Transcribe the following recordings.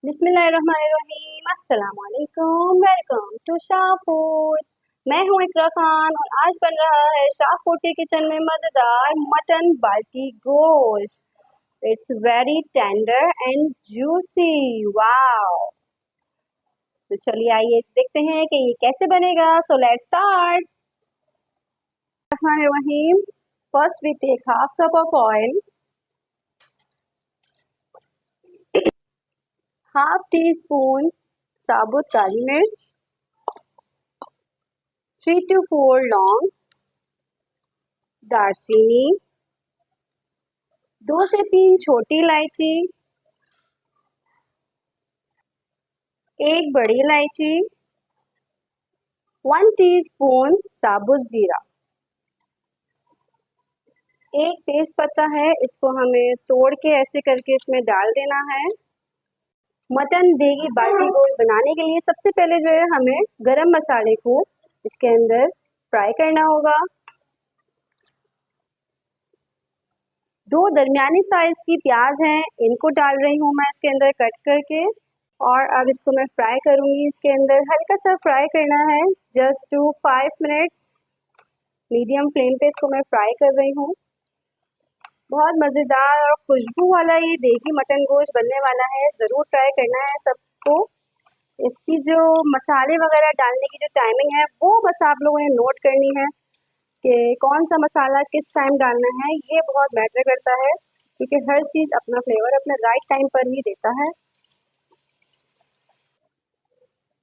बिस्मिल्लाहिर्रहमानिर्रहीम। अस्सलाम वालेकुम। Welcome to Shah food. मैं हूँ इकरा खान और आज बन रहा है शाह फूड के किचन में मज़ेदार मटन बाटी गोश्त। It's very tender and juicy. Wow. तो चलिए आइए देखते हैं कि ये कैसे बनेगा। So let's start. रहीम। First we take half cup of oil, half teaspoon साबुत काली मिर्च, 3 to 4 लौंग, दालचीनी, 2 से 3 छोटी इलायची, 1 बड़ी इलायची, 1 टीस्पून साबुत जीरा, 1 तेज पत्ता है, इसको हमें तोड़ के ऐसे करके इसमें डाल देना है। मटन देगी बाटी गोश्त बनाने के लिए सबसे पहले जो है हमें गरम मसाले को इसके अंदर फ्राई करना होगा। 2 दरमियानी साइज की प्याज हैं, इनको डाल रही हूँ मैं इसके अंदर कट करके और अब इसको मैं फ्राई करूँगी। इसके अंदर हल्का सा फ्राई करना है, just two 5 minutes. Medium flame पे इसको मैं फ्राई कर रही हूँ। बहुत मज़ेदार और खुशबू वाला ये देगी मटन गोश्त बनने वाला है, ज़रूर ट्राई करना है सबको। इसकी जो मसाले वगैरह डालने की जो टाइमिंग है वो बस आप लोगों ने नोट करनी है कि कौन सा मसाला किस टाइम डालना है, ये बहुत मैटर करता है क्योंकि हर चीज़ अपना फ्लेवर अपने राइट टाइम पर ही देता है।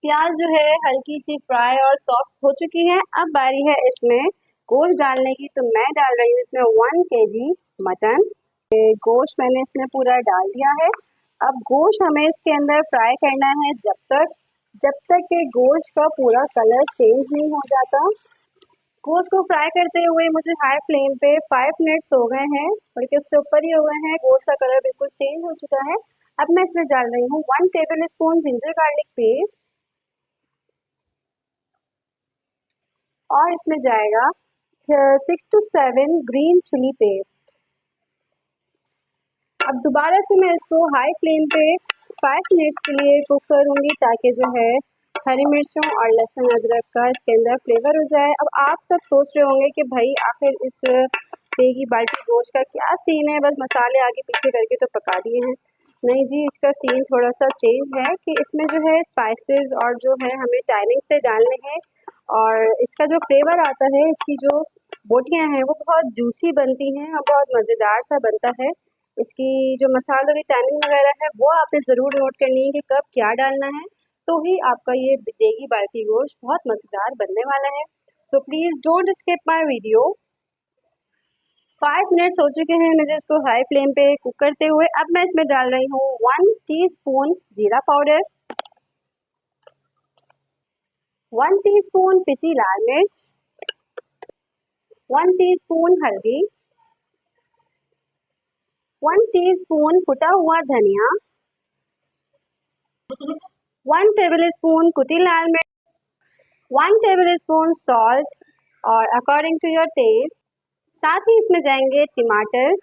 प्याज जो है हल्की सी फ्राई और सॉफ्ट हो चुकी है। अब बारी है इसमें गोश्त डालने की, तो मैं डाल रही हूँ इसमें 1 केजी मटन। गोश्त मैंने इसमें पूरा डाल दिया है। अब गोश्त हमें इसके अंदर फ्राई करना है जब तक कि गोश्त का पूरा कलर चेंज नहीं हो जाता। गोश्त को फ्राई करते हुए मुझे हाई फ्लेम पे 5 मिनट्स हो गए हैं, बल्कि उससे ऊपर ही हो गए हैं। गोश्त का कलर बिल्कुल चेंज हो चुका है। अब मैं इसमें डाल रही हूँ 1 table spoon ginger garlic paste और इसमें जाएगा 6 to 7 ग्रीन चिली पेस्ट। अब दोबारा से मैं इसको हाई फ्लेम पे 5 मिनट्स के लिए कुक करूँगी ताकि जो है हरी मिर्चों और लहसुन अदरक का इसके अंदर फ्लेवर हो जाए। अब आप सब सोच रहे होंगे कि भाई आखिर इस देगी बाटी गोश्त का क्या सीन है, बस मसाले आगे पीछे करके तो पका दिए हैं। नहीं जी, इसका सीन थोड़ा सा चेंज है कि इसमें जो है स्पाइसेस और जो है हमें टाइमिंग से डालने हैं और इसका जो फ्लेवर आता है, इसकी जो बोटियाँ हैं वो बहुत जूसी बनती हैं और बहुत मज़ेदार सा बनता है। इसकी जो मसालों की टाइमिंग वगैरह है वो आपने ज़रूर नोट करनी है कि कब क्या डालना है, तो ही आपका ये देगी बाटी गोश्त बहुत मज़ेदार बनने वाला है। So please don't skip my video. 5 minutes हो चुके हैं मुझे इसको हाई फ्लेम पे कुक करते हुए। अब मैं इसमें डाल रही हूँ 1 टीस्पून जीरा पाउडर, 1 टीस्पून पिसी लाल मिर्च, 1 टीस्पून हल्दी, 1 टीस्पून कुटा हुआ धनिया, 1 टेबल स्पून कुटी लाल मिर्च, 1 टेबल स्पून सॉल्ट और अकॉर्डिंग टू योर टेस्ट। साथ ही इसमें जाएंगे टमाटर।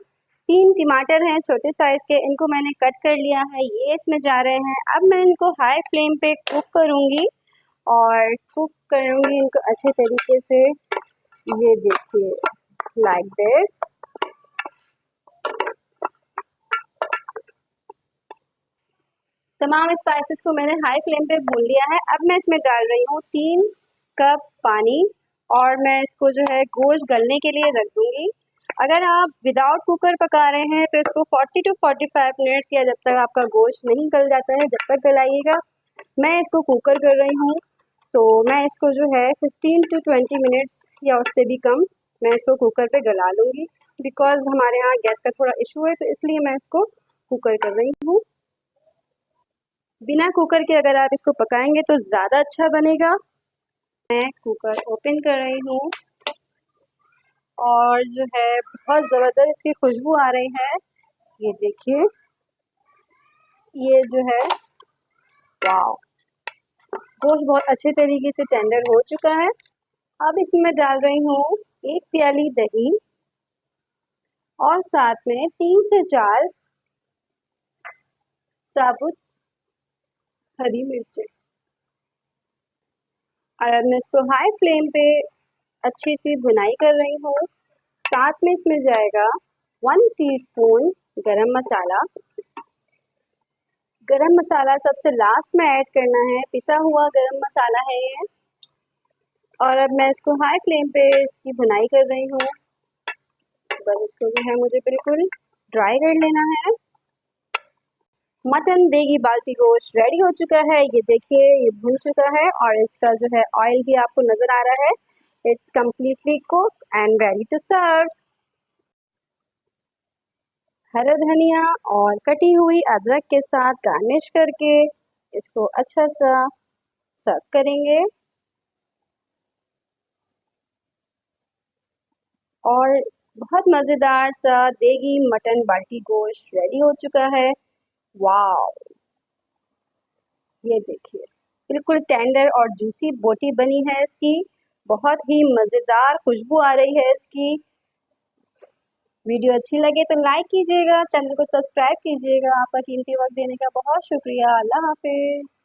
3 टमाटर हैं छोटे साइज़ के, इनको मैंने कट कर लिया है, ये इसमें जा रहे हैं। अब मैं इनको हाई फ्लेम पे कुक करूँगी और कुक करूँगी इनको अच्छे तरीके से। ये देखिए, लाइक दिस। तमाम स्पाइसेस को मैंने हाई फ्लेम पे भून लिया है। अब मैं इसमें डाल रही हूँ 3 कप पानी और मैं इसको जो है गोश्त गलने के लिए रख दूँगी। अगर आप विदाउट कुकर पका रहे हैं तो इसको 40 to 45 मिनट्स या जब तक आपका गोश्त नहीं गल जाता है जब तक गलाइएगा। मैं इसको कुकर कर रही हूँ, तो मैं इसको जो है 15 to 20 मिनट्स या उससे भी कम मैं इसको कुकर पे गला लूँगी। बिकॉज़ हमारे यहाँ गैस का थोड़ा इशू है, तो इसलिए मैं इसको कुकर कर रही हूँ। बिना कुकर के अगर आप इसको पकाएंगे तो ज़्यादा अच्छा बनेगा। मैं कुकर ओपन कर रही हूँ और जो है बहुत ज़बरदस्त इसकी खुशबू आ रही है। ये देखिए, ये जो है, वाओ, गोश्त बहुत अच्छे तरीके से टेंडर हो चुका है। अब इसमें मैं डाल रही हूँ 1 प्याली दही और साथ में 3 से 4 साबुत हरी मिर्चें, और अब मैं इसको हाई फ्लेम पे अच्छी सी भुनाई कर रही हूँ। साथ में इसमें जाएगा 1 टीस्पून गरम मसाला। गरम मसाला सबसे लास्ट में ऐड करना है, पिसा हुआ गरम मसाला है ये। और अब मैं इसको हाई फ्लेम पे इसकी भुनाई कर रही हूँ। बस इसको जो है मुझे बिल्कुल ड्राई कर लेना है। मटन देगी बाल्टी गोश्त रेडी हो चुका है। ये देखिए ये भुन चुका है और इसका जो है ऑयल भी आपको नजर आ रहा है। It's completely cook and ready to serve. हरा धनिया और कटी हुई अदरक के साथ गार्निश करके इसको अच्छा सा सर्व करेंगे। और बहुत मज़ेदार सा देगी मटन बाल्टी गोश्त रेडी हो चुका है। वाओ, ये देखिए बिल्कुल टेंडर और जूसी बोटी बनी है इसकी। बहुत ही मज़ेदार खुशबू आ रही है इसकी। वीडियो अच्छी लगे तो लाइक कीजिएगा, चैनल को सब्सक्राइब कीजिएगा। आपका कीमती वक्त देने का बहुत शुक्रिया। अल्लाह हाफिज़।